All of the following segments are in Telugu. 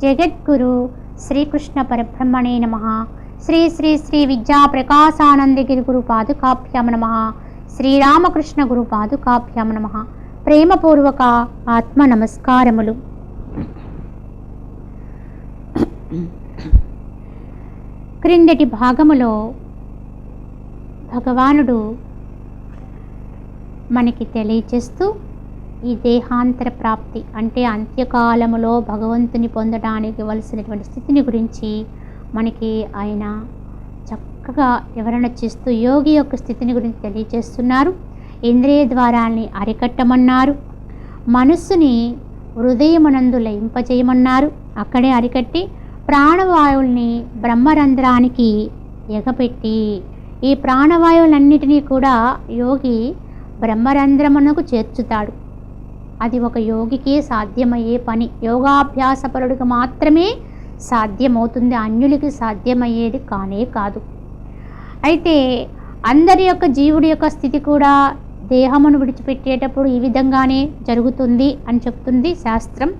జగద్గురు శ్రీకృష్ణ పరబ్రహ్మణే నమః. శ్రీ శ్రీ శ్రీ విద్యా ప్రకాశానందగిరి గురు పాదుకాభ్యాం నమః. శ్రీరామకృష్ణ గురు పాదుకాభ్యాం నమః. ప్రేమపూర్వక ఆత్మ నమస్కారములు. క్రిందటి భాగములో భగవానుడు మనకి తెలియచేస్తూ ఈ దేహాంతర ప్రాప్తి అంటే అంత్యకాలములో భగవంతుని పొందడానికి వలసినటువంటి స్థితిని గురించి మనకి ఆయన చక్కగా వివరణ చేస్తూ యోగి యొక్క స్థితిని గురించి తెలియచేస్తున్నారు. ఇంద్రియ ద్వారాల్ని అరికట్టమన్నారు. మనస్సుని హృదయమునందు లయింపజేయమన్నారు. అక్కడే అరికట్టి ప్రాణవాయువుల్ని బ్రహ్మరంధ్రానికి ఎగపెట్టి ఈ ప్రాణవాయువులన్నిటినీ కూడా యోగి బ్రహ్మరంధ్రమునకు చేర్చుతాడు. అది ఒక యోగికి సాధ్యమయ్యే పని. యోగాభ్యాసపరుడికి మాత్రమే సాధ్యమవుతుంది, అన్యులకి సాధ్యమయ్యేది కానే కాదు. అయితే అందరి యొక్క జీవుడి యొక్క స్థితి కూడా దేహమును విడిచిపెట్టేటప్పుడు ఈ విధంగానే జరుగుతుంది అని చెప్తుంది శాస్త్రం.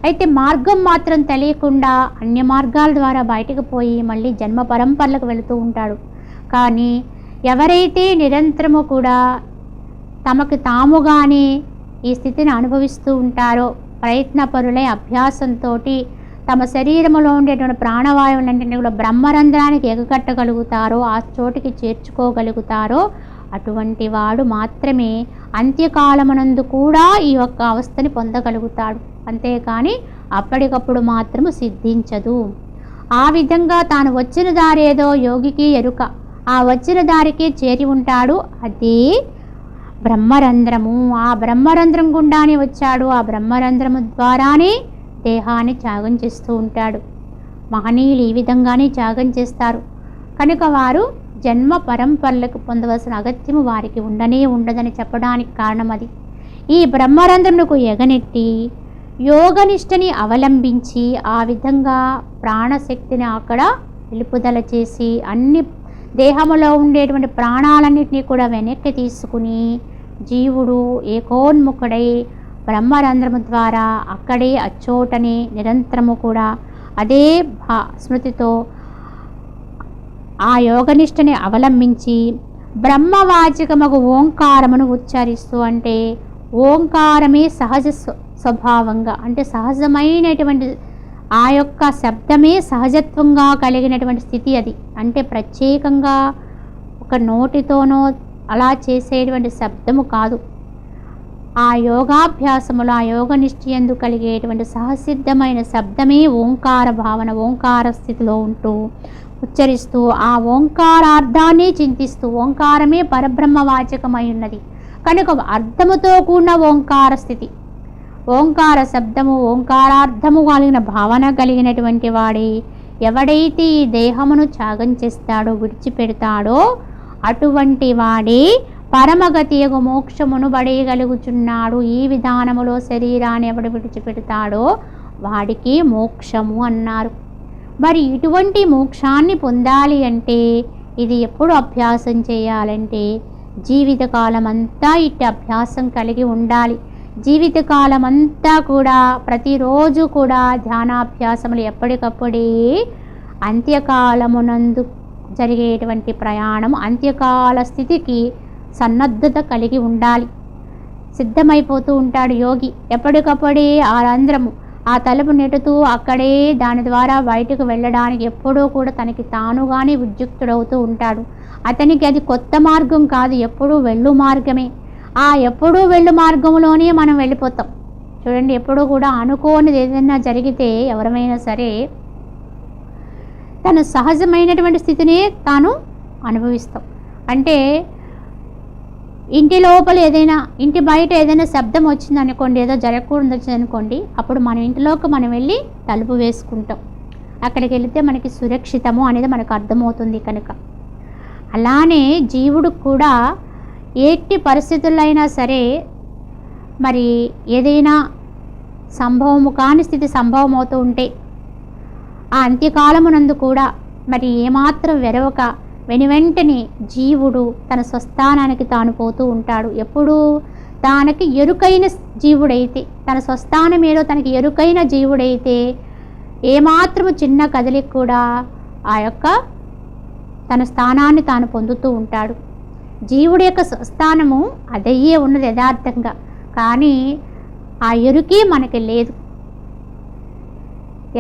అయితే మార్గం మాత్రం తెలియకుండా అన్య మార్గాల ద్వారా బయటకు పోయి మళ్ళీ జన్మ పరంపరలకు వెళుతూ ఉంటాడు. కానీ ఎవరైతే నిరంతరము కూడా తమకు తాముగానే ఈ స్థితిని అనుభవిస్తూ ఉంటారో, ప్రయత్నపరులై అభ్యాసంతో తమ శరీరంలో ఉండేటువంటి ప్రాణవాయువులన్నింటినీ కూడా బ్రహ్మరంధ్రానికి ఎగకట్టగలుగుతారో, ఆ చోటికి చేర్చుకోగలుగుతారో అటువంటి వాడు మాత్రమే అంత్యకాలమునందు కూడా ఈ యొక్క అవస్థని పొందగలుగుతాడు. అంతేకాని అప్పటికప్పుడు మాత్రము సిద్ధించదు. ఆ విధంగా తాను వచ్చిన దారేదో యోగికి ఎరుక. ఆ వచ్చిన దారికి చేరి ఉంటాడు. అదే బ్రహ్మరంధ్రము. ఆ బ్రహ్మరంధ్రం గుండానే వచ్చాడు. ఆ బ్రహ్మరంధ్రము ద్వారానే దేహాన్ని త్యాగం చేస్తూ ఉంటాడు. మహనీయులు ఈ విధంగానే త్యాగం చేస్తారు. కనుక వారు జన్మ పరంపరలకు పొందవలసిన అగత్యము వారికి ఉండదని చెప్పడానికి కారణం అది. ఈ బ్రహ్మరంధ్రమునకు ఎగనెట్టి యోగనిష్టని అవలంబించి ఆ విధంగా ప్రాణశక్తిని అక్కడ నిలుపుదల చేసి అన్ని దేహములో ఉండేటువంటి ప్రాణాలన్నింటినీ కూడా వెనక్కి తీసుకుని జీవుడు ఏకోన్ముఖుడై బ్రహ్మరంధ్రము ద్వారా అక్కడే అచ్చోటనే నిరంతరము కూడా అదే స్మృతితో ఆ యోగనిష్టని అవలంబించి బ్రహ్మవాచకమగు ఓంకారమును ఉచ్చరిస్తూ, అంటే ఓంకారమే సహజ స్వభావంగా అంటే సహజమైనటువంటి ఆ యొక్క శబ్దమే సహజత్వంగా కలిగినటువంటి స్థితి అది. అంటే ప్రత్యేకంగా ఒక నోటితోనో అలా చేసేటువంటి శబ్దము కాదు. ఆ యోగాభ్యాసములో ఆ యోగ నిశ్చయందు కలిగేటువంటి సహసిద్ధమైన శబ్దమే ఓంకార భావన. ఓంకార స్థితిలో ఉంటూ ఉచ్చరిస్తూ ఆ ఓంకారార్థాన్ని చింతిస్తూ, ఓంకారమే పరబ్రహ్మవాచకమై ఉన్నది కనుక అర్థముతో కూడిన ఓంకార స్థితి, ఓంకార శబ్దము ఓంకారార్థము కలిగిన భావన కలిగినటువంటి వాడే ఎవడైతే ఈ దేహమును త్యాగం చేస్తాడో, విడిచిపెడతాడో అటువంటి వాడే పరమగతియగు మోక్షమును బడేయగలుగుచున్నాడు. ఈ విధానములో శరీరాన్ని ఎవడు విడిచిపెడతాడో వాడికి మోక్షము అన్నారు. మరి ఇటువంటి మోక్షాన్ని పొందాలి అంటే ఇది ఎప్పుడు అభ్యాసం చేయాలంటే జీవితకాలం అంతా ఇట్టి అభ్యాసం కలిగి ఉండాలి. జీవితకాలం అంతా కూడా ప్రతిరోజు కూడా ధ్యానాభ్యాసములు ఎప్పటికప్పుడే అంత్యకాలమునందు జరిగేటువంటి ప్రయాణం, అంత్యకాల స్థితికి సన్నద్ధత కలిగి ఉండాలి. సిద్ధమైపోతూ ఉంటాడు యోగి. ఎప్పటికప్పుడే ఆ రంధ్రము ఆ తలుపు నెట్టుతూ అక్కడే దాని ద్వారా బయటకు వెళ్ళడానికి ఎప్పుడూ కూడా తనకి తానుగానే ఉద్యుక్తుడవుతూ ఉంటాడు. అతనికి అది కొత్త మార్గం కాదు, ఎప్పుడూ వెళ్ళు మార్గమే. ఆ ఎప్పుడూ వెళ్ళు మార్గంలోనే మనం వెళ్ళిపోతాం. చూడండి, ఎప్పుడూ కూడా అనుకోనిది ఏదైనా జరిగితే ఎవరమైనా సరే తన సహజమైనటువంటి స్థితినే తాను అనుభవిస్తాం. అంటే ఇంటి లోపల ఏదైనా, ఇంటి బయట ఏదైనా శబ్దం వచ్చింది అనుకోండి, ఏదో జరగకూడదు వచ్చింది అనుకోండి, అప్పుడు మన ఇంటిలోకి మనం వెళ్ళి తలుపు వేసుకుంటాం. అక్కడికి వెళితే మనకి సురక్షితము అనేది మనకు అర్థమవుతుంది. కనుక అలానే జీవుడు కూడా ఎట్టి పరిస్థితుల్లో అయినా సరే మరి ఏదైనా సంభవము కాని స్థితి సంభవం అవుతూ ఉంటే ఆ అంత్యకాలమునందు కూడా మరి ఏమాత్రం వెరవక వెనువెంటనే జీవుడు తన స్వస్థానానికి తాను పోతూ ఉంటాడు. ఎప్పుడు తనకి ఎరుకైన జీవుడైతే, తన స్వస్థానం ఏదో తనకి ఎరుకైన జీవుడైతే ఏమాత్రము చిన్న కదలిక కూడా ఆ యొక్క తన స్థానాన్ని తాను పొందుతూ ఉంటాడు. జీవుడి యొక్క స్థానము అదయ్యే ఉన్నది యథార్థంగా, కానీ ఆ ఎరుకే మనకి లేదు.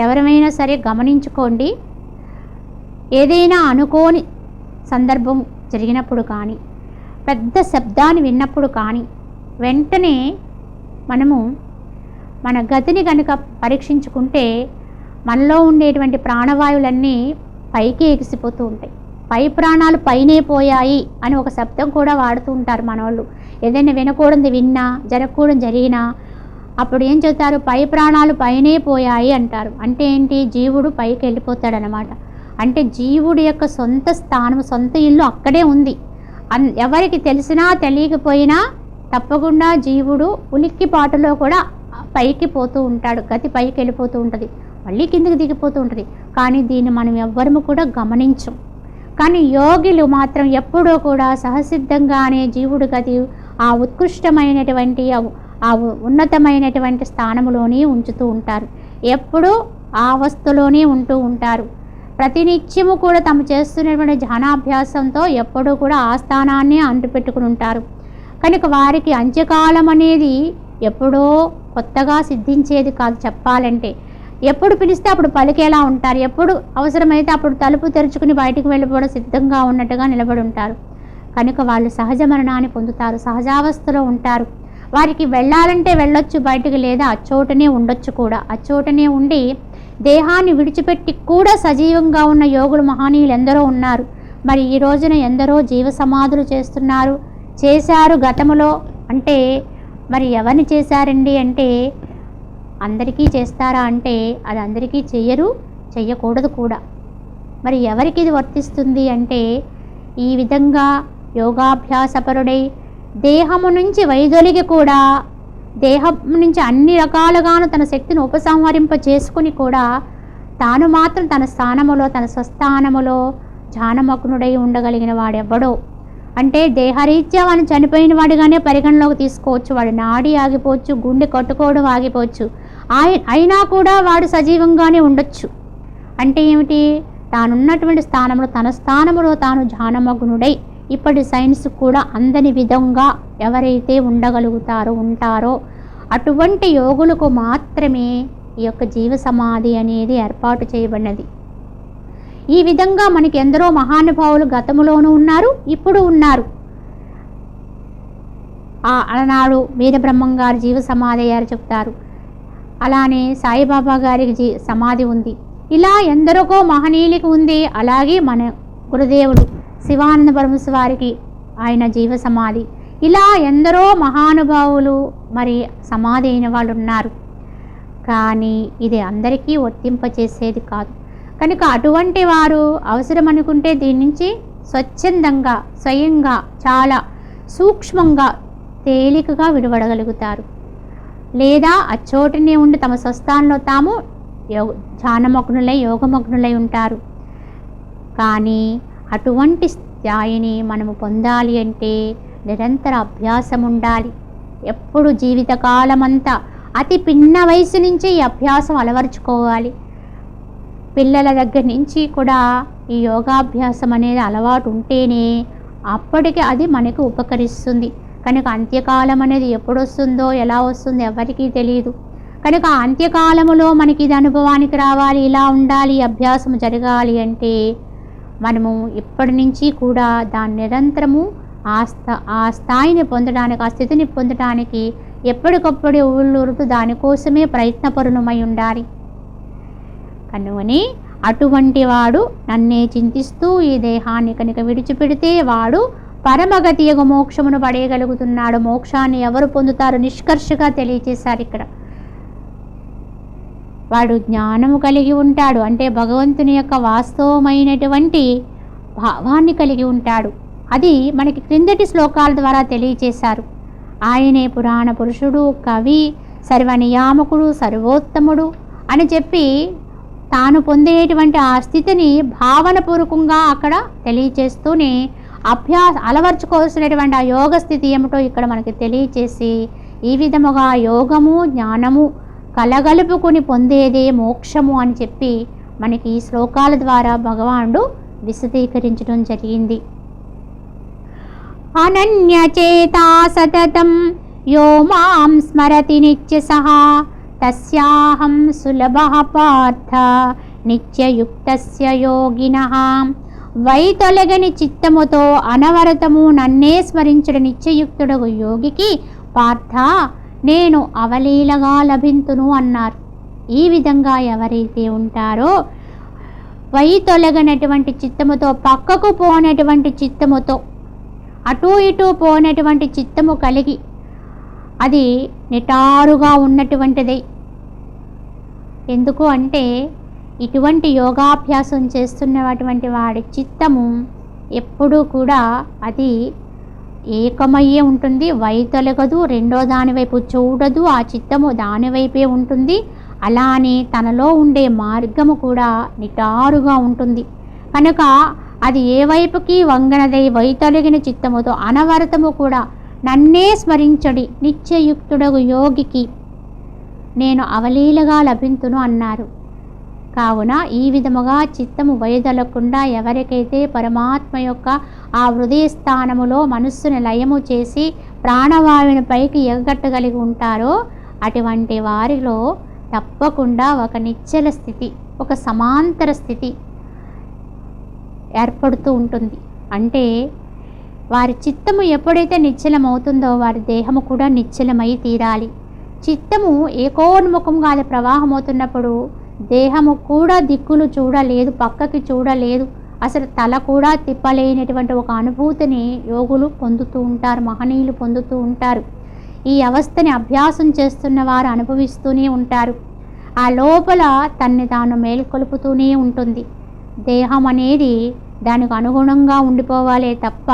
ఎవరైనా సరే గమనించుకోండి, ఏదైనా అనుకోని సందర్భం జరిగినప్పుడు కానీ, పెద్ద శబ్దాన్ని విన్నప్పుడు కానీ, వెంటనే మనము మన గతిని కనుక పరీక్షించుకుంటే మనలో ఉండేటువంటి ప్రాణవాయువులన్నీ పైకి ఎగిసిపోతూ ఉంటాయి. పై ప్రాణాలు పైనే పోయాయి అని ఒక శబ్దం కూడా వాడుతూ ఉంటారు మనోళ్ళు. ఏదైనా వినకూడదు విన్నా, జరగకూడదు జరిగినా అప్పుడు ఏం చెప్తారు, పై ప్రాణాలు పైనే పోయాయి అంటారు. అంటే ఏంటి, జీవుడు పైకి వెళ్ళిపోతాడనమాట. అంటే జీవుడి యొక్క సొంత స్థానం, సొంత ఇల్లు అక్కడే ఉంది. ఎవరికి తెలిసినా తెలియకపోయినా తప్పకుండా జీవుడు ఉలిక్కిపాటులో కూడా పైకి పోతూ ఉంటాడు. గతి పైకి వెళ్ళిపోతూ ఉంటుంది, మళ్ళీ కిందికి దిగిపోతూ ఉంటుంది. కానీ దీన్ని మనం ఎవ్వరము కూడా గమనించం. కానీ యోగులు మాత్రం ఎప్పుడూ కూడా సహసిద్ధంగానే జీవుడు గతి ఆ ఉత్కృష్టమైనటువంటి ఆ ఉన్నతమైనటువంటి స్థానంలోనే ఉంచుతూ ఉంటారు. ఎప్పుడూ ఆ అవస్థలోనే ఉంటూ ఉంటారు. ప్రతినిత్యము కూడా తాము చేస్తున్నటువంటి ధ్యానాభ్యాసంతో ఎప్పుడూ కూడా ఆ స్థానాన్ని అంటుపెట్టుకుని ఉంటారు. కనుక వారికి అంత్యకాలం అనేది ఎప్పుడో కొత్తగా సిద్ధించేది కాదు. చెప్పాలంటే ఎప్పుడు పిలిస్తే అప్పుడు పలికేలా ఉంటారు. ఎప్పుడు అవసరమైతే అప్పుడు తలుపు తెరుచుకుని బయటికి వెళ్ళిపోవడం సిద్ధంగా ఉన్నట్టుగా నిలబడి ఉంటారు. కనుక వాళ్ళు సహజ మరణాన్ని పొందుతారు, సహజావస్థలో ఉంటారు. వారికి వెళ్ళాలంటే వెళ్ళొచ్చు బయటికి, లేదా అచ్చోటనే ఉండొచ్చు కూడా. అచ్చోటనే ఉండి దేహాన్ని విడిచిపెట్టి కూడా సజీవంగా ఉన్న యోగులు మహనీయులు ఎందరో ఉన్నారు. మరి ఈ రోజున ఎందరో జీవ సమాధులు చేశారు గతములో. అంటే మరి ఎవరిని చేశారండి అంటే, అందరికీ చేస్తారా అంటే అది అందరికీ చెయ్యకూడదు కూడా. మరి ఎవరికి ఇది వర్తిస్తుంది అంటే, ఈ విధంగా యోగాభ్యాసపరుడై దేహము నుంచి వైదొలిగి కూడా, దేహం నుంచి అన్ని రకాలుగాను తన శక్తిని ఉపసంహరింప చేసుకుని కూడా తాను మాత్రం తన స్థానములో, తన స్వస్థానములో ధ్యానమగ్నుడై ఉండగలిగిన వాడెవ్వడో. అంటే దేహరీత్యా వాడిని చనిపోయిన వాడిగానే పరిగణలోకి తీసుకోవచ్చు. వాడు నాడి ఆగిపోవచ్చు, గుండె కొట్టుకోవడం ఆగిపోవచ్చు, అయినా కూడా వాడు సజీవంగానే ఉండొచ్చు. అంటే ఏమిటి, తానున్నటువంటి స్థానంలో, తన స్థానంలో తాను ధ్యానమగ్నుడై ఇప్పటి సైన్స్ కూడా అందని విధంగా ఎవరైతే ఉంటారో అటువంటి యోగులకు మాత్రమే ఈ యొక్క జీవ సమాధి అనేది ఏర్పాటు చేయబడినది. ఈ విధంగా మనకి ఎందరో మహానుభావులు గతములోనూ ఉన్నారు, ఇప్పుడు ఉన్నారు. అలనాడు వీరబ్రహ్మం గారు జీవ సమాధి అయ్యారు చెప్తారు. అలానే సాయిబాబా గారికి సమాధి ఉంది. ఇలా ఎందరికో మహనీయులకు ఉంది. అలాగే మన గురుదేవుడు శివానంద పరమహంస వారికి ఆయన జీవ సమాధి. ఇలా ఎందరో మహానుభావులు మరి సమాధి అయిన వాళ్ళు ఉన్నారు. కానీ ఇది అందరికీ వర్తింపచేసేది కాదు. కనుక అటువంటి వారు అవసరం అనుకుంటే దీని నుంచి స్వచ్ఛందంగా, స్వయంగా, చాలా సూక్ష్మంగా, తేలికగా విడిపడగలుగుతారు. లేదా అచ్చోటనే ఉండి తమ స్వస్థానంలో తాము ధ్యానమగ్నులై, యోగమగ్నులై ఉంటారు. కానీ అటువంటి స్థాయిని మనము పొందాలి అంటే నిరంతర అభ్యాసం ఉండాలి. ఎప్పుడు జీవితకాలమంతా అతి పిన్న వయసు నుంచి ఈ అభ్యాసం అలవర్చుకోవాలి. పిల్లల దగ్గర నుంచి కూడా ఈ యోగాభ్యాసం అనేది అలవాటు ఉంటేనే అప్పటికి అది మనకు ఉపకరిస్తుంది. కనుక అంత్యకాలం అనేది ఎప్పుడు వస్తుందో, ఎలా వస్తుందో ఎవరికీ తెలియదు. కనుక అంత్యకాలములో మనకి ఇది అనుభవానికి రావాలి, ఇలా ఉండాలి, అభ్యాసం జరగాలి అంటే మనము ఇప్పటి నుంచి కూడా దాని నిరంతరము ఆ స్థాయిని పొందడానికి, ఆ స్థితిని పొందడానికి ఎప్పటికప్పుడు ఊళ్ళూరుతూ దానికోసమే ప్రయత్నపరుణమై ఉండాలి. కనువని అటువంటి వాడు నన్నే చింతిస్తూ ఈ దేహాన్ని కనుక విడిచిపెడితే వాడు పరమగతి యొక్క మోక్షమును పడేయగలుగుతున్నాడు. మోక్షాన్ని ఎవరు పొందుతారు నిష్కర్షగా తెలియచేశారు ఇక్కడ. వాడు జ్ఞానము కలిగి ఉంటాడు, అంటే భగవంతుని యొక్క వాస్తవమైనటువంటి భావాన్ని కలిగి ఉంటాడు. అది మనకి క్రిందటి శ్లోకాల ద్వారా తెలియచేశారు. ఆయనే పురాణ పురుషుడు, కవి, సర్వనియామకుడు, సర్వోత్తముడు అని చెప్పి తాను పొందేటువంటి ఆ స్థితిని భావనపూర్వకంగా అక్కడ తెలియచేస్తూనే అలవర్చుకోవాల్సినటువంటి ఆ యోగ స్థితి ఏమిటో ఇక్కడ మనకి తెలియచేసి, ఈ విధముగా యోగము, జ్ఞానము కలగలుపుకుని పొందేదే మోక్షము అని చెప్పి మనకి ఈ శ్లోకాల ద్వారా భగవానుడు విశదీకరించడం జరిగింది. అనన్యచేతా సతతం యో మాం స్మరతి నిత్యసః తస్యాహం సులభః పార్థ నిత్యయుక్తస్య యోగినః. వైతొలగని చిత్తముతో అనవరతము నన్నే స్మరించుడు నిత్యయుక్తుడగు యోగికి పార్థ నేను అవలీలగా లభింతును అన్నారు. ఈ విధంగా ఎవరైతే ఉంటారో వైతొలగనటువంటి చిత్తముతో, పక్కకు పోనటువంటి చిత్తముతో, అటు ఇటు పోనటువంటి చిత్తము కలిగి అది నిటారుగా ఉన్నటువంటిది. ఎందుకు అంటే ఇటువంటి యోగాభ్యాసం చేస్తున్నటువంటి వాడి చిత్తము ఎప్పుడూ కూడా అది ఏకమయ్యే ఉంటుంది, వైతొలగదు, రెండో దాని వైపు చూడదు, ఆ చిత్తము దానివైపే ఉంటుంది. అలానే తనలో ఉండే మార్గము కూడా నిటారుగా ఉంటుంది. కనుక అది ఏ వైపుకి వంగనదై వైతొలగిన చిత్తముతో అనవరతము కూడా నన్నే స్మరించడి నిత్యయుక్తుడగు యోగికి నేను అవలీలగా లభింతును అన్నారు. కావున ఈ విధముగా చిత్తము వైదొలగకుండా ఎవరికైతే పరమాత్మ యొక్క ఆ హృదయ స్థానములో మనస్సును లయము చేసి ప్రాణవాయువుని పైకి ఎగగట్టగలిగి ఉంటారో అటువంటి వారిలో తప్పకుండా ఒక నిశ్చల స్థితి, ఒక సమాంతర స్థితి ఏర్పడుతూ ఉంటుంది. అంటే వారి చిత్తము ఎప్పుడైతే నిశ్చలమవుతుందో వారి దేహము కూడా నిశ్చలమై తీరాలి. చిత్తము ఏకోన్ముఖంగా అది ప్రవాహమవుతున్నప్పుడు దేహము కూడా దిక్కులు చూడలేదు, పక్కకి చూడలేదు, అసలు తల కూడా తిప్పలేనటువంటి ఒక అనుభూతిని యోగులు పొందుతూ ఉంటారు, మహనీయులు పొందుతూ ఉంటారు. ఈ అవస్థని అభ్యాసం చేస్తున్న వారు అనుభవిస్తూనే ఉంటారు. ఆ లోపల తన్ని తాను మేల్కొలుపుతూనే ఉంటుంది. దేహం అనేది దానికి అనుగుణంగా ఉండిపోవాలే తప్ప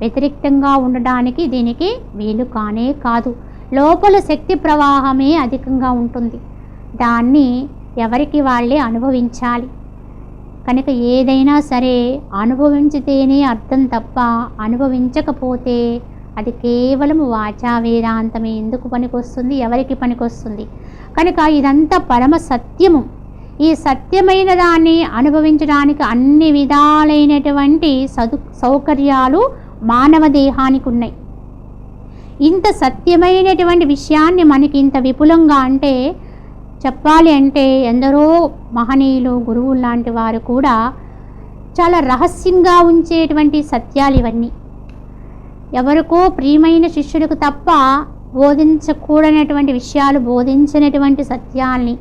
వ్యతిరేక్తంగా ఉండడానికి దీనికి వీలు కానే కాదు. లోపల శక్తి ప్రవాహమే అధికంగా ఉంటుంది. దాన్ని ఎవరికి వాళ్ళే అనుభవించాలి. కనుక ఏదైనా సరే అనుభవించితేనే అర్థం తప్ప అనుభవించకపోతే అది కేవలం వాచా వేదాంతమే. ఎందుకు పనికొస్తుంది, ఎవరికి పనికొస్తుంది? కనుక ఇదంతా పరమ సత్యము. ఈ సత్యమైన దాన్ని అనుభవించడానికి అన్ని విధాలైనటువంటి సౌకర్యాలు మానవ దేహానికి ఉన్నాయి. ఇంత సత్యమైనటువంటి విషయాన్ని మనకి ఇంత విపులంగా అంటే చెప్పాలి అంటే ఎందరో మహనీయులు, గురువులు లాంటి వారు కూడా చాలా రహస్యంగా ఉంచేటువంటి సత్యాలు ఇవన్నీ. ఎవరికో ప్రియమైన శిష్యుడికి తప్ప బోధించకూడనటువంటి విషయాలు, బోధించినటువంటి సత్యాల్ని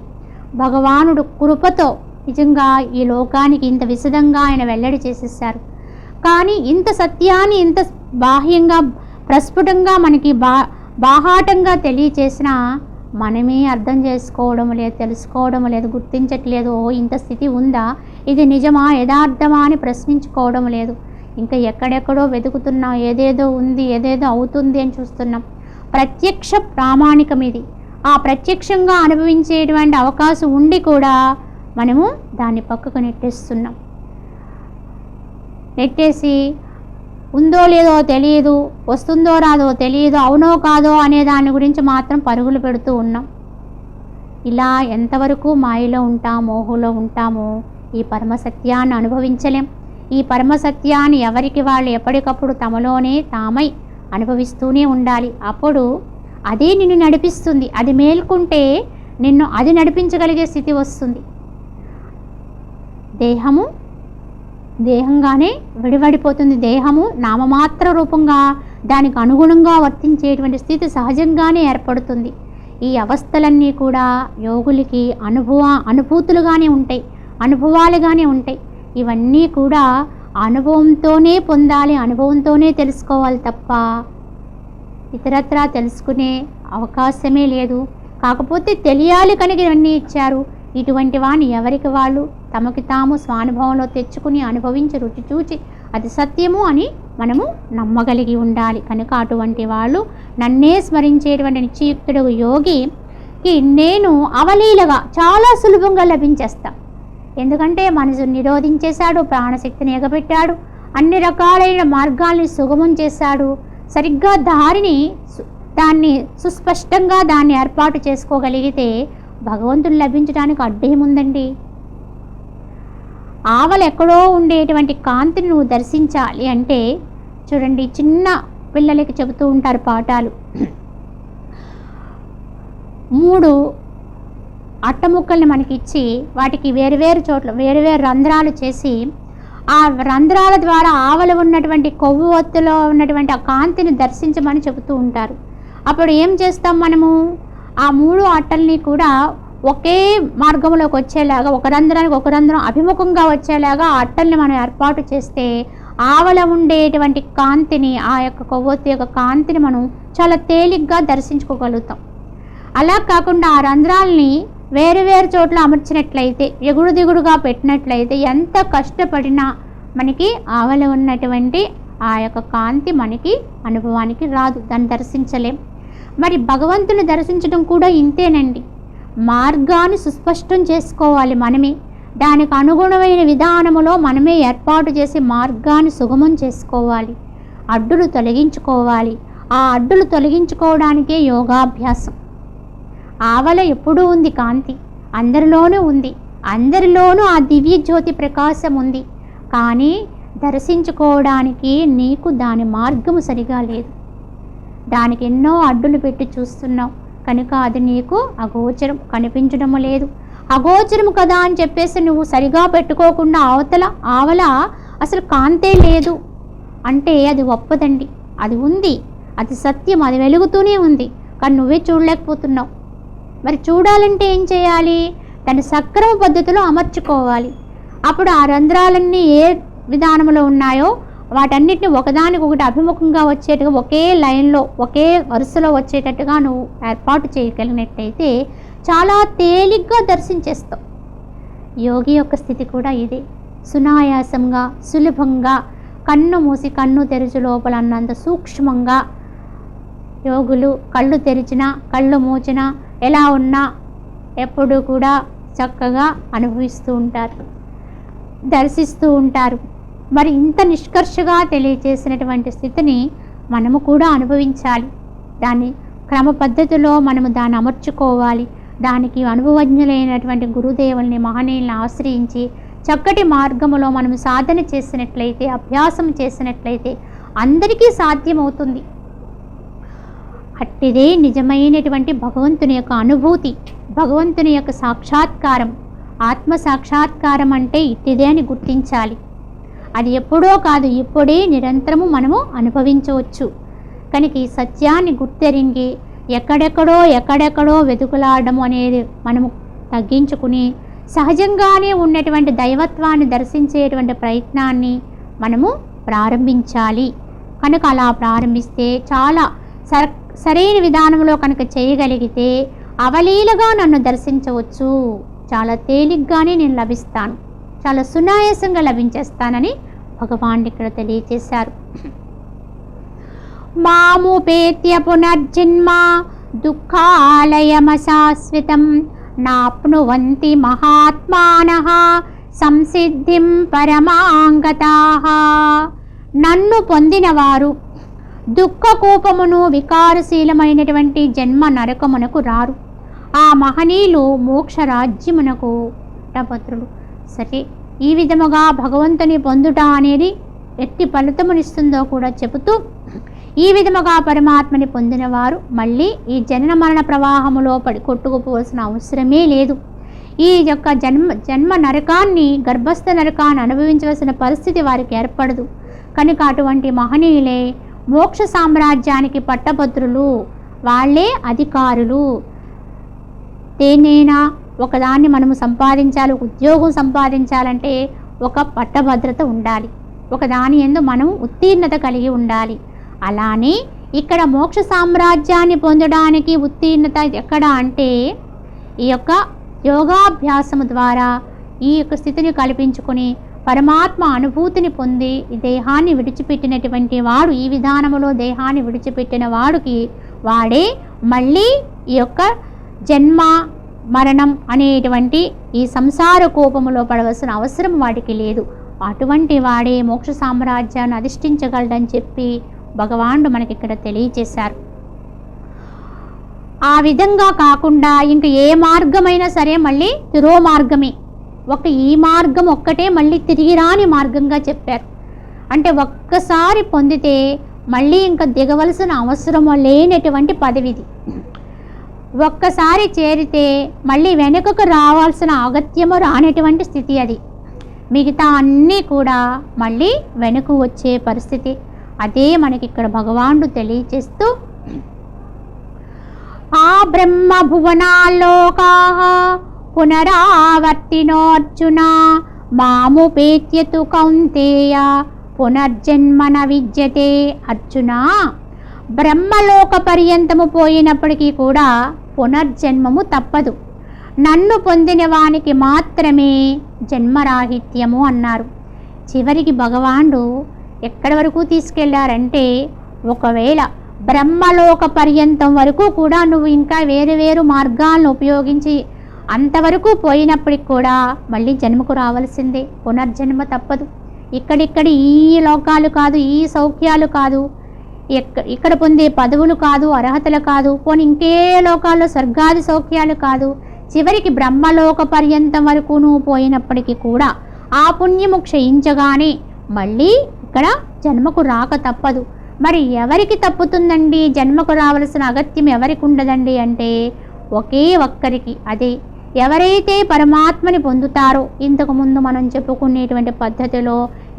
భగవానుడు కృపతో నిజంగా ఈ లోకానికి ఇంత విశదంగా ఆయన వెల్లడి చేసేసారు. కానీ ఇంత సత్యాన్ని ఇంత బాహ్యంగా ప్రస్ఫుటంగా మనకి బాహాటంగా తెలియచేసిన మనమే అర్థం చేసుకోవడం లేదు, తెలుసుకోవడం లేదు, గుర్తించట్లేదు. ఇంత స్థితి ఉందా, ఇది నిజమా, యథార్థమా అని ప్రశ్నించుకోవడం లేదు. ఇంకా ఎక్కడెక్కడో వెతుకుతున్నాం, ఏదేదో ఉంది, ఏదేదో అవుతుంది అని చూస్తున్నాం. ప్రత్యక్ష ప్రామాణికం ఇది. ఆ ప్రత్యక్షంగా అనుభవించేటువంటి అవకాశం ఉండి కూడా మనము దాన్ని పక్కకు నెట్టేస్తున్నాం. నెట్టేసి ఉందో లేదో తెలియదు, వస్తుందో రాదో తెలియదు, అవునో కాదో అనే దాని గురించి మాత్రం పరుగులు పెడుతూ ఉన్నాం. ఇలా ఎంతవరకు మాయలో ఉంటాం, మోహంలో ఉంటామో ఈ పరమసత్యాన్ని అనుభవించలేం. ఈ పరమసత్యాన్ని ఎవరికి వాళ్ళు ఎప్పటికప్పుడు తమలోనే తామై అనుభవిస్తూనే ఉండాలి. అప్పుడు అదే నిన్ను నడిపిస్తుంది. అది మేల్కుంటే నిన్ను అది నడిపించగలిగే స్థితి వస్తుంది. దేహంగానే విడివడిపోతుంది. దేహము నామమాత్ర రూపంగా దానికి అనుగుణంగా వర్తించేటువంటి స్థితి సహజంగానే ఏర్పడుతుంది. ఈ అవస్థలన్నీ కూడా యోగులకి అనుభూతులుగానే ఉంటాయి, అనుభవాలుగానే ఉంటాయి. ఇవన్నీ కూడా అనుభవంతోనే పొందాలి, అనుభవంతోనే తెలుసుకోవాలి తప్ప ఇతరత్రా తెలుసుకునే అవకాశమే లేదు. కాకపోతే తెలియాలి కనుక ఇవన్నీ ఇచ్చారు. ఇటువంటి వాణ్ణి ఎవరికి వాళ్ళు తమకి తాము స్వానుభవంలో తెచ్చుకుని అనుభవించి రుచి చూచి అది సత్యము అని మనము నమ్మగలిగి ఉండాలి. కనుక అటువంటి వాళ్ళు నన్నే స్మరించేటువంటి నిత్యయుక్తుడు యోగికి నేను అవలీలగా చాలా సులభంగా లభించేస్తా. ఎందుకంటే మనసు నిరోధించేశాడు, ప్రాణశక్తిని ఎగబెట్టాడు, అన్ని రకాలైన మార్గాల్ని సుగమం చేశాడు. సరిగ్గా దాన్ని సుస్పష్టంగా దాన్ని ఏర్పాటు చేసుకోగలిగితే భగవంతుడు లభించడానికి అడ్డేముందండి? ఆవల ఎక్కడో ఉండేటువంటి కాంతిని నువ్వు దర్శించాలి అంటే చూడండి, చిన్న పిల్లలకి చెబుతూ ఉంటారు పాఠాలు. 3 అట్టముక్కల్ని మనకిచ్చి వాటికి వేరువేరు చోట్ల వేరువేరు రంధ్రాలు చేసి ఆ రంధ్రాల ద్వారా ఆవల ఉన్నటువంటి కొవ్వు ఒత్తులో ఉన్నటువంటి ఆ కాంతిని దర్శించమని చెబుతూ ఉంటారు. అప్పుడు ఏం చేస్తాం మనము? ఆ 3 అట్టల్ని కూడా ఒకే మార్గంలోకి వచ్చేలాగా, ఒక రంధ్రానికి ఒక రంధ్రం అభిముఖంగా వచ్చేలాగా ఆ అట్టల్ని మనం ఏర్పాటు చేస్తే ఆవల ఉండేటువంటి కాంతిని, ఆ యొక్క కొవ్వొత్తు యొక్క కాంతిని మనం చాలా తేలిగ్గా దర్శించుకోగలుగుతాం. అలా కాకుండా ఆ రంధ్రాలని వేరు వేరు చోట్ల అమర్చినట్లయితే, ఎగుడు దిగుడుగా పెట్టినట్లయితే ఎంత కష్టపడినా మనకి ఆవల ఉన్నటువంటి ఆ యొక్క కాంతి మనకి అనుభవానికి రాదు, దాన్ని దర్శించలేం. మరి భగవంతుని దర్శించడం కూడా ఇంతేనండి. మార్గాన్ని సుస్పష్టం చేసుకోవాలి మనమే, దానికి అనుగుణమైన విధానములో మనమే ఏర్పాటు చేసి మార్గాన్ని సుగమం చేసుకోవాలి, అడ్డులు తొలగించుకోవాలి. ఆ అడ్డులు తొలగించుకోవడానికే యోగాభ్యాసం. ఆవల ఎప్పుడూ ఉంది కాంతి, అందరిలోనూ ఉంది, అందరిలోనూ ఆ దివ్య జ్యోతి ప్రకాశం ఉంది. కానీ దర్శించుకోవడానికి నీకు దాని మార్గము సరిగా లేదు, దానికి ఎన్నో అడ్డులు పెట్టి చూస్తున్నావు కనుక అది నీకు అగోచరం, కనిపించడము లేదు. అగోచరము కదా అని చెప్పేసి నువ్వు సరిగా పెట్టుకోకుండా ఆవల అసలు కాంతే లేదు అంటే అది ఒప్పదండి. అది ఉంది, అది సత్యం, అది వెలుగుతూనే ఉంది, కానీ నువ్వే చూడలేకపోతున్నావు. మరి చూడాలంటే ఏం చేయాలి? దాన్ని సక్రమ పద్ధతిలో అమర్చుకోవాలి. అప్పుడు ఆ రంధ్రాలన్నీ ఏ విధానంలో ఉన్నాయో వాటన్నిటిని ఒకదానికొకటి అభిముఖంగా వచ్చేట్టుగా, ఒకే లైన్లో ఒకే వరుసలో వచ్చేటట్టుగా నువ్వు ఏర్పాటు చేయగలిగినట్టయితే చాలా తేలిగ్గా దర్శించేస్తావు. యోగి యొక్క స్థితి కూడా ఇదే. సునాయాసంగా, సులభంగా, కన్ను మూసి కన్ను తెరిచి లోపల అన్నంత సూక్ష్మంగా యోగులు కళ్ళు తెరిచినా కళ్ళు మూచినా ఎలా ఉన్నా ఎప్పుడూ కూడా చక్కగా అనుభవిస్తూ ఉంటారు, దర్శిస్తూ ఉంటారు. మరి ఇంత నిష్కర్షగా తెలియచేసినటువంటి స్థితిని మనము కూడా అనుభవించాలి. దాన్ని క్రమ పద్ధతిలో మనము దాన్ని అమర్చుకోవాలి. దానికి అనుభవజ్ఞులైనటువంటి గురుదేవుల్ని, మహనీయుల్ని ఆశ్రయించి చక్కటి మార్గములో మనము సాధన చేసినట్లయితే, అభ్యాసం చేసినట్లయితే అందరికీ సాధ్యమవుతుంది. అట్టిదే నిజమైనటువంటి భగవంతుని యొక్క అనుభూతి, భగవంతుని యొక్క సాక్షాత్కారం. ఆత్మ సాక్షాత్కారం అంటే ఇట్టిదే అని గుర్తించాలి. అది ఎప్పుడో కాదు, ఇప్పుడే నిరంతరము మనము అనుభవించవచ్చు. కనుక ఈ సత్యాన్ని గుర్తెరింగి ఎక్కడెక్కడో వెతుకులాడము అనేది మనము తగ్గించుకుని సహజంగానే ఉన్నటువంటి దైవత్వాన్ని దర్శించేటువంటి ప్రయత్నాన్ని మనము ప్రారంభించాలి. కనుక అలా ప్రారంభిస్తే చాలా సరైన విధానంలో కనుక చేయగలిగితే అవలీలగా నన్ను దర్శించవచ్చు, చాలా తేలిగ్గానే నేను లభిస్తాను, చాలా సునాయాసంగా లభించేస్తానని భగవాన్ ఇక్కడ తెలియచేశారు. మాముపేత్య పునర్జన్మ దుఃఖాలయమశాశ్వతం నాప్నువంతి మహాత్మానః సంసిద్ధిం పరమాంగతాః. నన్ను పొందినవారు దుఃఖకూపమును వికారశీలమైనటువంటి జన్మ నరకమునకు రారు. ఆ మహనీయులు మోక్షరాజ్యమునకు పట్టభద్రులు. సరే, ఈ విధముగా భగవంతుని పొందుట అనేది ఎట్టి ఫలితమునిస్తుందో కూడా చెబుతూ, ఈ విధముగా పరమాత్మని పొందినవారు మళ్ళీ ఈ జనన మరణ ప్రవాహములో పడి కొట్టుకుపోవాల్సిన అవసరమే లేదు. ఈ యొక్క జన్మ నరకాన్ని, గర్భస్థ నరకాన్ని అనుభవించవలసిన పరిస్థితి వారికి ఏర్పడదు. కనుక అటువంటి మహనీయులే మోక్ష సామ్రాజ్యానికి పట్టభద్రులు, వాళ్ళే అధికారులు. దేనైనా ఒకదాన్ని మనము సంపాదించాలి, ఉద్యోగం సంపాదించాలంటే ఒక పట్టభద్రత ఉండాలి, ఒకదాని యందు మనం ఉత్తీర్ణత కలిగి ఉండాలి. అలానే ఇక్కడ మోక్ష సామ్రాజ్యాన్ని పొందడానికి ఉత్తీర్ణత ఎక్కడ అంటే ఈ యొక్క యోగాభ్యాసము ద్వారా ఈ యొక్క స్థితిని కల్పించుకొని పరమాత్మ అనుభూతిని పొంది ఈ దేహాన్ని విడిచిపెట్టినటువంటి వాడు, ఈ విధానములో దేహాన్ని విడిచిపెట్టిన వాడే మళ్ళీ ఈ యొక్క జన్మ మరణం అనేటువంటి ఈ సంసార కోపములో పడవలసిన అవసరం వాడికి లేదు. అటువంటి వాడే మోక్ష సామ్రాజ్యాన్ని అధిష్ఠించగలడని చెప్పి భగవానుడు మనకి ఇక్కడ తెలియచేశారు. ఆ విధంగా కాకుండా ఇంక ఏ మార్గమైనా సరే మళ్ళీ తిరో మార్గమే, ఈ మార్గం ఒక్కటే మళ్ళీ తిరిగి రాని మార్గంగా చెప్పారు. అంటే ఒక్కసారి పొందితే మళ్ళీ ఇంకా దిగవలసిన అవసరం లేనటువంటి పదవిది. ఒక్కసారి చేరితే మళ్ళీ వెనుకకు రావాల్సిన అగత్యము రానటువంటి స్థితి అది. మిగతా అన్నీ కూడా మళ్ళీ వెనుక వచ్చే పరిస్థితి. అదే మనకి ఇక్కడ భగవానుడు తెలియచేస్తూ, ఆ బ్రహ్మ భువనాల్లోకా పునరావర్తినోర్జున మాముపేత్యతు కౌంతేయ పునర్జన్మన విద్యతే. అర్జున, బ్రహ్మలోక పర్యంతము పోయినప్పటికీ కూడా పునర్జన్మము తప్పదు. నన్ను పొందిన వానికి మాత్రమే జన్మరాహిత్యము అన్నారు. చివరికి భగవానుడు ఎక్కడి వరకు తీసుకెళ్లారంటే, ఒకవేళ బ్రహ్మలోక పర్యంతం వరకు కూడా నువ్వు ఇంకా వేరు వేరు మార్గాలను ఉపయోగించి అంతవరకు పోయినప్పటికి కూడా మళ్ళీ జన్మకు రావాల్సిందే, పునర్జన్మ తప్పదు. ఇక్కడిక్కడ ఈ లోకాలు కాదు, ఈ సౌఖ్యాలు కాదు, ఇక్కడ పొందే పదవులు కాదు, అర్హతలు కాదు, పోనీ ఇంకే లోకాల్లో స్వర్గాది సౌఖ్యాలు కాదు, చివరికి బ్రహ్మలోక పర్యంతం వరకు నువ్వు పోయినప్పటికీ కూడా ఆ పుణ్యము క్షయించగానే మళ్ళీ ఇక్కడ జన్మకు రాక తప్పదు. మరి ఎవరికి తప్పుతుందండి జన్మకు రావలసిన అగత్యం? ఎవరికి ఉండదండి అంటే ఒకే ఒక్కరికి. అదే ఎవరైతే పరమాత్మని పొందుతారో, ఇంతకుముందు మనం చెప్పుకునేటువంటి పద్ధతిలో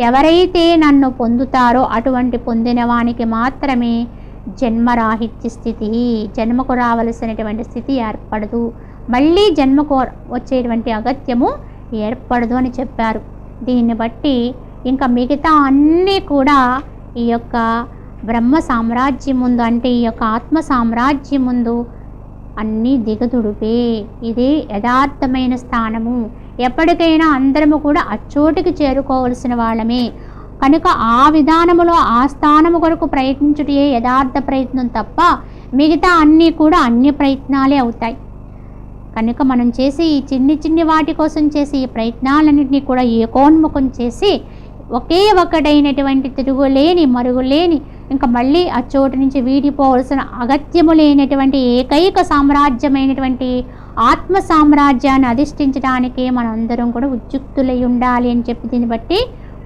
ఎవరైతే నన్ను పొందుతారో అటువంటి పొందిన వానికి మాత్రమే జన్మరాహిత్య స్థితి, జన్మకు రావలసినటువంటి స్థితి ఏర్పడదు, మళ్ళీ జన్మకు వచ్చేటువంటి అగత్యము ఏర్పడదు అని చెప్పారు. దీన్ని బట్టి ఇంకా మిగతా అన్నీ కూడా ఈ యొక్క బ్రహ్మ సామ్రాజ్యం ముందు, అంటే ఈ యొక్క ఆత్మ సామ్రాజ్యం ముందు అన్నీ దిగదుడిపే. ఇదే యథార్థమైన స్థానము. ఎప్పటికైనా అందరము కూడా అచ్చోటికి చేరుకోవలసిన వాళ్ళమే కనుక ఆ విధానములో ఆ స్థానము కొరకు ప్రయత్నించుటే యథార్థ ప్రయత్నం తప్ప మిగతా అన్నీ కూడా అన్ని ప్రయత్నాలే అవుతాయి. కనుక మనం చేసి ఈ చిన్ని వాటి కోసం చేసి ఈ ప్రయత్నాలన్నింటినీ కూడా ఏకోన్ముఖం చేసి ఒకే ఒకటైనటువంటి తిరుగులేని మరుగులేని ఇంకా మళ్ళీ ఆ చోటు నుంచి వీడిపోవలసిన అగత్యము లేనటువంటి ఏకైక సామ్రాజ్యమైనటువంటి ఆత్మ సామ్రాజ్యాన్ని అధిష్ఠించడానికే మనం అందరం కూడా ఉద్యుక్తులై ఉండాలి అని చెప్పి దీన్ని బట్టి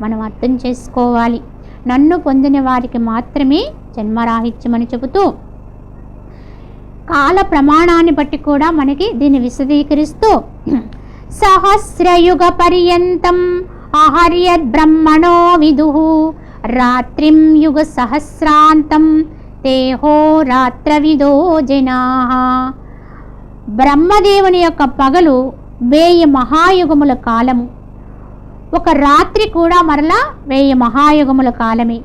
మనం అర్థం చేసుకోవాలి. నన్ను పొందిన వారికి మాత్రమే జన్మరాహిత్యం అని చెబుతూ కాల ప్రమాణాన్ని బట్టి కూడా మనకి దీన్ని విశదీకరిస్తూ సహస్రయుగ పర్యంతం అహర్యద్ బ్రహ్మణో విదుః రాత్రిం యుగ సహస్రాంతం తేహో రాత్రవిదో జనాః. బ్రహ్మదేవుని యొక్క పగలు 1000 మహాయుగముల కాలము, ఒక రాత్రి కూడా మరలా 1000 మహాయుగముల కాలమే.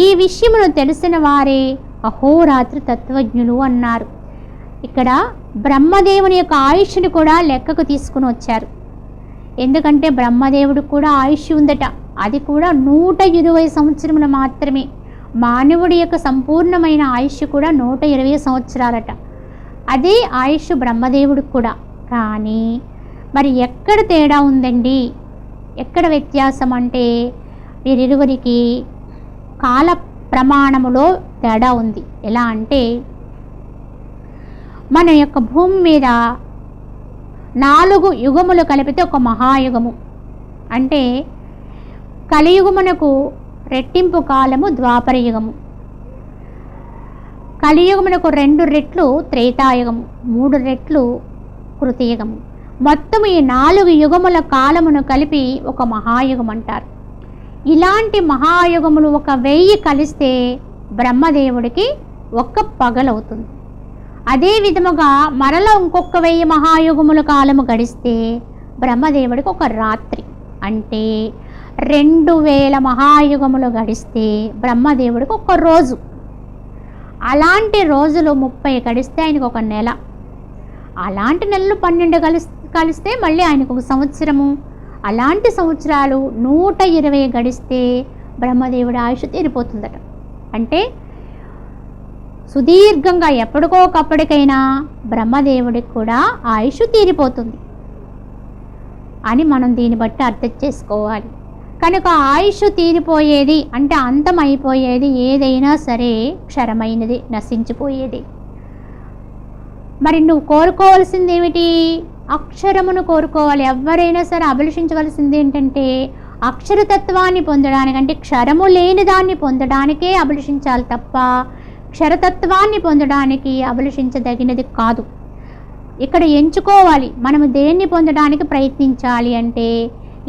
ఈ విషయమును తెలిసిన వారే అహోరాత్రి తత్వజ్ఞులు అన్నారు. ఇక్కడ బ్రహ్మదేవుని యొక్క ఆయుష్ని కూడా లెక్కకు తీసుకుని వచ్చారు. ఎందుకంటే బ్రహ్మదేవుడికి కూడా ఆయుష్ ఉందట, అది కూడా 120 సంవత్సరములు మాత్రమే. మానవుడి యొక్క సంపూర్ణమైన ఆయుష్ కూడా 120 సంవత్సరాలట. అదే ఆయుష్ బ్రహ్మదేవుడికి కూడా. కానీ మరి ఎక్కడ తేడా ఉందండి, ఎక్కడ వ్యత్యాసం అంటే వీరిరువురికి కాల ప్రమాణములో తేడా ఉంది. ఎలా అంటే మన యొక్క భూమి మీద 4 యుగములు కలిపితే ఒక మహాయుగము. అంటే కలియుగమునకు రెట్టింపు కాలము ద్వాపర యుగము, కలియుగమునకు 2 రెట్లు త్రేతాయుగము, 3 రెట్లు కృతయుగము. మొత్తం ఈ 4 యుగముల కాలమును కలిపి ఒక మహాయుగం అంటారు. ఇలాంటి మహాయుగములు 1000 కలిస్తే బ్రహ్మదేవుడికి 1 పగలవుతుంది. అదే విధముగా మరల ఇంకొక 1000 మహాయుగముల కాలము గడిస్తే బ్రహ్మదేవుడికి 1 రాత్రి. అంటే 2000 మహాయుగములు గడిస్తే బ్రహ్మదేవుడికి 1 రోజు. అలాంటి రోజులు 30 గడిస్తే ఆయనకు 1 నెల. అలాంటి నెలలు 12 కలిస్తే మళ్ళీ ఆయనకు 1 సంవత్సరము. అలాంటి సంవత్సరాలు 120 గడిస్తే బ్రహ్మదేవుడి ఆయుష్ తీరిపోతుందట. అంటే సుదీర్ఘంగా ఎప్పటికోకప్పటికైనా బ్రహ్మదేవుడికి కూడా ఆయుష్ తీరిపోతుంది అని మనం దీన్ని బట్టి అర్థం చేసుకోవాలి. కనుక ఆయుష్ తీరిపోయేది అంటే అంతమైపోయేది ఏదైనా సరే క్షరమైనది, నశించిపోయేది. మరి నువ్వు కోరుకోవాల్సింది ఏమిటి? అక్షరమును కోరుకోవాలి. ఎవరైనా సరే అభిలషించవలసింది ఏంటంటే అక్షరతత్వాన్ని పొందడానికి, అంటే క్షరము లేని దాన్ని పొందడానికే అభిలషించాలి తప్ప క్షరతత్వాన్ని పొందడానికి అభిలషించదగినది కాదు. ఇక్కడ ఎంచుకోవాలి మనము దేన్ని పొందడానికి ప్రయత్నించాలి అంటే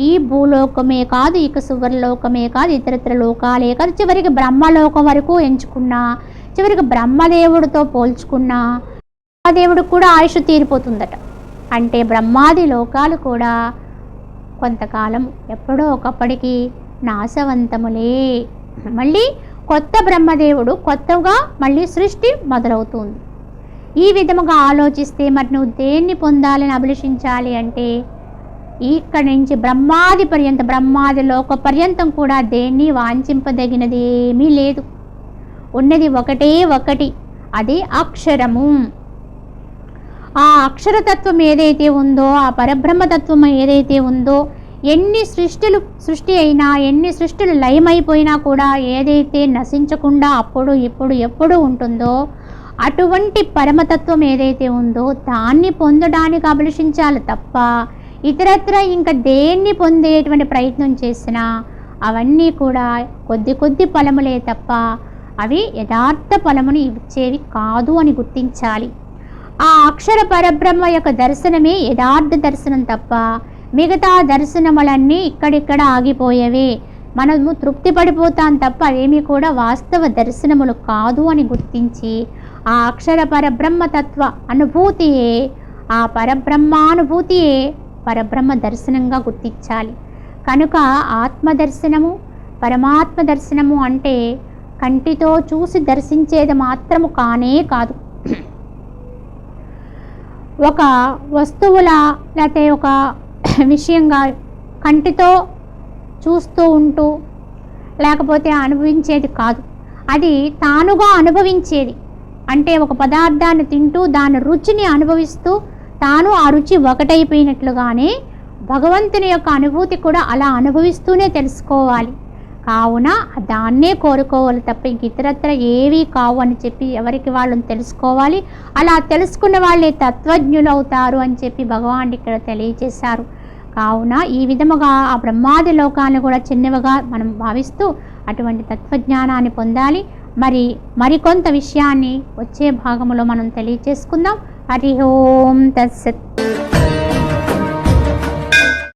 ఈ భూలోకమే కాదు, ఇక సువర్లోకమే కాదు, ఇతరత్ర లోకాలే కాదు, చివరికి బ్రహ్మలోకం వరకు ఎంచుకున్నా, చివరికి బ్రహ్మదేవుడితో పోల్చుకున్నా బ్రహ్మదేవుడికి కూడా ఆయుష్ తీరిపోతుందట. అంటే బ్రహ్మాది లోకాలు కూడా కొంతకాలం ఎప్పుడో ఒకప్పటికి నాశవంతములే. మళ్ళీ కొత్త బ్రహ్మదేవుడు కొత్తగా మళ్ళీ సృష్టి మొదలవుతుంది. ఈ విధముగా ఆలోచిస్తే మరి నువ్వు దేన్ని పొందాలని అభిలషించాలి అంటే ఇక్కడి నుంచి బ్రహ్మాది పర్యంతం, బ్రహ్మాది లోక పర్యంతం కూడా దేన్ని వాంఛింపదగినది ఏమీ లేదు. ఉన్నది ఒకటే ఒకటి, అది అక్షరము. ఆ అక్షరతత్వం ఏదైతే ఉందో, ఆ పరబ్రహ్మతత్వం ఏదైతే ఉందో, ఎన్ని సృష్టి అయినా, ఎన్ని సృష్టిలు లయమైపోయినా కూడా ఏదైతే నశించకుండా అప్పుడు ఇప్పుడు ఎప్పుడు ఉంటుందో అటువంటి పరమతత్వం ఏదైతే ఉందో దాన్ని పొందడానికి అభిలషించాలి తప్ప ఇతరత్ర ఇంకా దేన్ని పొందేటువంటి ప్రయత్నం చేసినా అవన్నీ కూడా కొద్ది ఫలములే తప్ప అవి యథార్థ ఫలముని ఇచ్చేవి కాదు అని గుర్తించాలి. ఆ అక్షర పరబ్రహ్మ యొక్క దర్శనమే యథార్థ దర్శనం తప్ప మిగతా దర్శనములన్నీ ఇక్కడిక్కడ ఆగిపోయేవే. మనము తృప్తి పడిపోతాం తప్ప అవేమీ కూడా వాస్తవ దర్శనములు కాదు అని గుర్తించి ఆ అక్షర పరబ్రహ్మతత్వ అనుభూతియే, ఆ పరబ్రహ్మానుభూతియే పరబ్రహ్మ దర్శనంగా గుర్తించాలి. కనుక ఆత్మదర్శనము, పరమాత్మ దర్శనము అంటే కంటితో చూసి దర్శించేది మాత్రము కానే కాదు. ఒక వస్తువుల లేకపోతే ఒక విషయంగా కంటితో చూస్తూ ఉంటూ లేకపోతే అనుభవించేది కాదు, అది తానుగా అనుభవించేది. అంటే ఒక పదార్థాన్ని తింటూ దాని రుచిని అనుభవిస్తూ తాను ఆ రుచి ఒకటైపోయినట్లుగానే భగవంతుని యొక్క అనుభూతి కూడా అలా అనుభవిస్తూనే తెలుసుకోవాలి. కావున దాన్నే కోరుకోవాలి తప్ప ఇంక ఇతరత్ర ఏవీ కావు అని చెప్పి ఎవరికి వాళ్ళని తెలుసుకోవాలి. అలా తెలుసుకున్న వాళ్ళే తత్వజ్ఞులు అవుతారు అని చెప్పి భగవానుడు ఇక్కడ తెలియజేశారు. కావున ఈ విధముగా ఆ బ్రహ్మాది లోకాలను కూడా చిన్నవిగా మనం భావిస్తూ అటువంటి తత్వజ్ఞానాన్ని పొందాలి. మరికొంత విషయాన్ని వచ్చే భాగంలో మనం తెలియచేసుకుందాం. హరి ఓం తత్సత్.